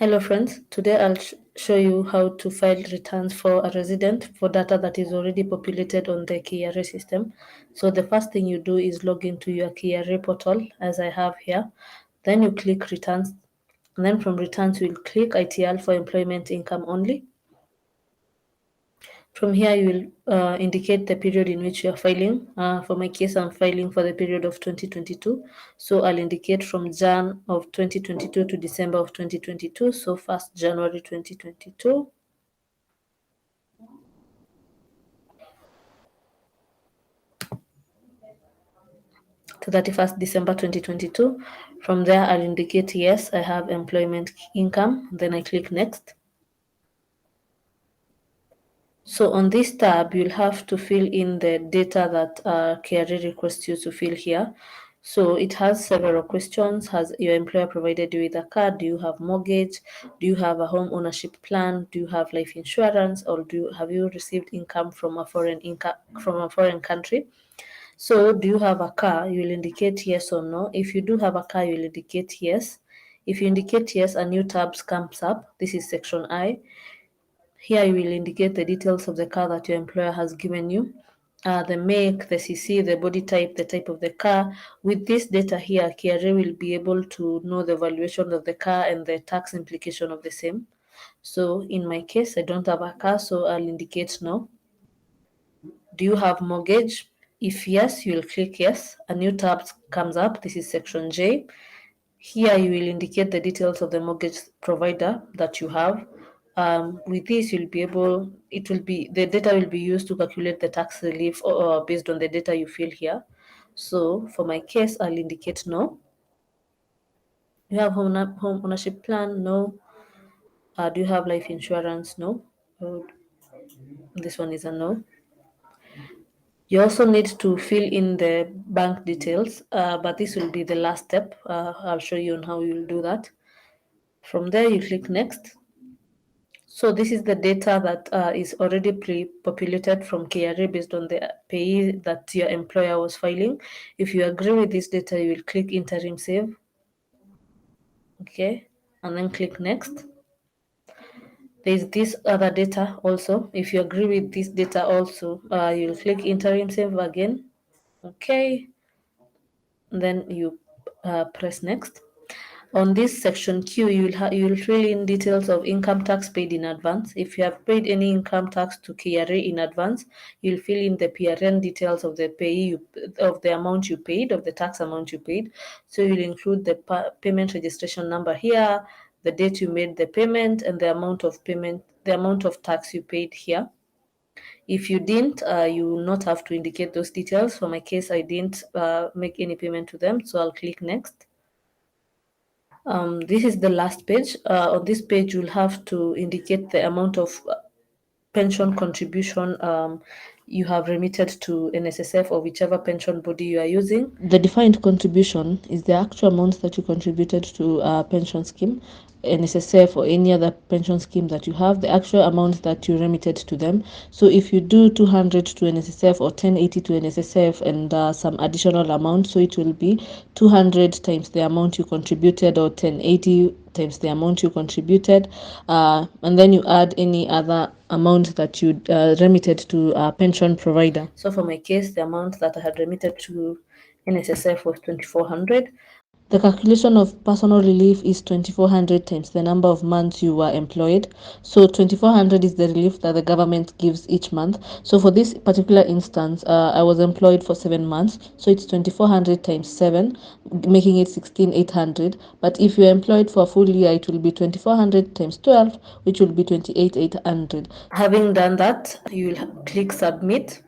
Hello friends, today I'll show you how to file returns for a resident for data that is already populated on the KRA system. So the first thing you do is log into your KRA portal as I have here. Then you click returns. And then from returns, you'll click ITL for employment income only. From here, you will indicate the period in which you are filing. For my case, I'm filing for the period of 2022. So I'll indicate from Jan of 2022 to December of 2022. So 1st January 2022. To 31st December 2022. From there, I'll indicate yes, I have employment income. Then I click next. So on this tab, you'll have to fill in the data that KRA requests you to fill here. So it has several questions. Has your employer provided you with a car? Do you have mortgage? Do you have a home ownership plan? Do you have life insurance? Or have you received income from a foreign country? So do you have a car? You'll indicate yes or no. If you do have a car, you'll indicate yes. If you indicate yes, a new tab comes up. This is section I. Here you will indicate the details of the car that your employer has given you, the make, the CC, the body type, the type of the car. With this data here, KRA will be able to know the valuation of the car and the tax implication of the same. So in my case, I don't have a car, so I'll indicate no. Do you have mortgage? If yes, you'll click yes. A new tab comes up. This is section J. Here you will indicate the details of the mortgage provider that you have. With this, the data will be used to calculate the tax relief based on the data you fill here. So for my case, I'll indicate no. You have home ownership plan? No. Do you have life insurance? No. This one is a no. You also need to fill in the bank details, but this will be the last step. I'll show you on how you'll do that. From there, you click next. So this is the data that is already pre-populated from KRA based on the payee that your employer was filing. If you agree with this data, you will click interim save. Okay, and then click next. There's this other data also. If you agree with this data also, you'll click interim save again. Okay, then you press next. On this section Q, you will fill in details of income tax paid in advance. If you have paid any income tax to KRA in advance, you'll fill in the PRN details of the payee of the amount you paid, of the tax amount you paid. So you'll include the payment registration number here, the date you made the payment, and the amount of payment, the amount of tax you paid here. If you didn't, you will not have to indicate those details. For my case, I didn't make any payment to them, so I'll click next. This is the last page. On this page, you'll have to indicate the amount of pension contribution you have remitted to NSSF or whichever pension body you are using. The defined contribution is the actual amount that you contributed to a pension scheme, NSSF or any other pension scheme that you have, the actual amount that you remitted to them. So if you do 200 to NSSF or 1080 to NSSF and some additional amount, so it will be 200 times the amount you contributed or 1080 times the amount you contributed, and then you add any other amount that you remitted to a pension provider. So for my case, the amount that I had remitted to NSSF was 2400. The calculation of personal relief is 2400 times the number of months you were employed. So 2400 is the relief that the government gives each month. So for this particular instance, I was employed for 7 months. So it's 2400 times 7, making it 16800. But if you're employed for a full year, it will be 2400 times 12, which will be 28800. Having done that, you will click submit.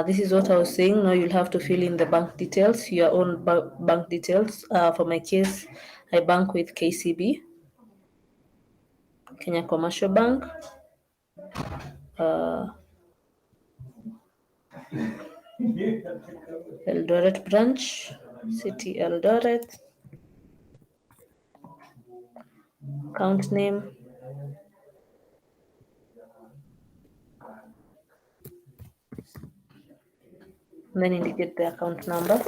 This is what I was saying. Now you'll have to fill in the bank details, your own bank details. For my case, I bank with KCB, Kenya Commercial Bank. Eldoret branch, City Eldoret. Account name. And then indicate the account number.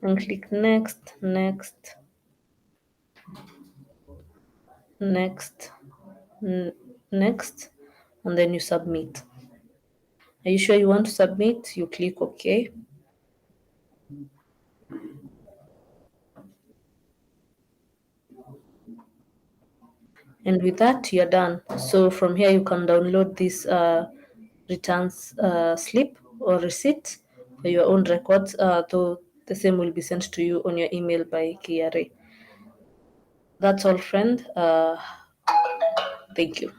and click next, next, next, next, and then you submit. Are you sure you want to submit? You click OK. And with that, you're done. So from here, you can download this returns slip or receipt for your own records, though the same will be sent to you on your email by KRA. That's all, friend. Thank you.